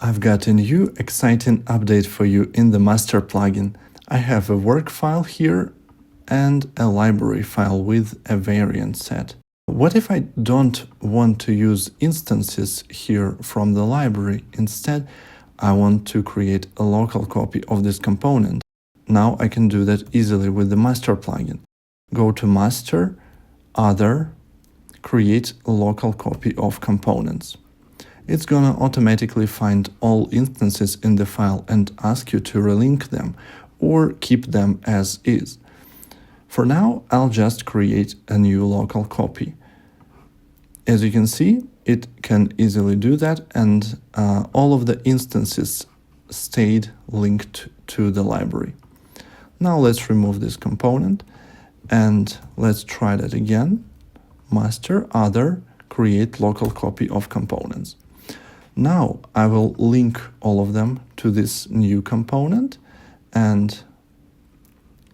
I've got a new exciting update for you in the master plugin. I have a work file here and a library file with a variant set. What if I don't want to use instances here from the library? Instead, I want to create a local copy of this component. Now I can do that easily with the master plugin. Go to Master, Other, Create a local copy of components. It's gonna automatically find all instances in the file and ask you to relink them or keep them as is. For now, I'll just create a new local copy. As you can see, it can easily do that, and all of the instances stayed linked to the library. Now let's remove this component and let's try that again. Master, Other, Create local copy of components. Now I will link all of them to this new component and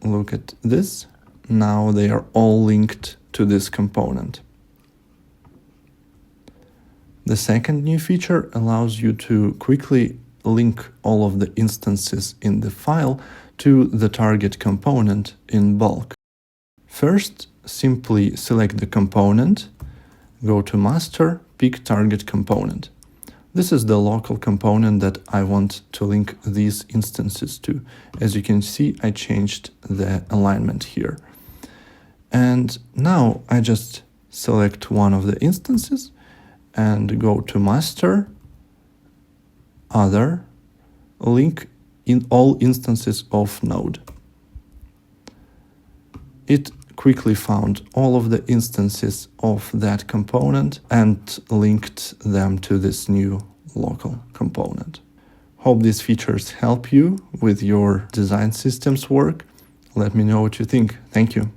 look at this. Now they are all linked to this component. The second new feature allows you to quickly link all of the instances in the file to the target component in bulk. First, simply select the component, go to Master, pick Target Component. This is the local component that I want to link these instances to. As you can see, I changed the alignment here. And now I just select one of the instances and go to Master, Other, Link in all instances of Node. It quickly found all of the instances of that component and linked them to this new local component. Hope these features help you with your design systems work. Let me know what you think. Thank you.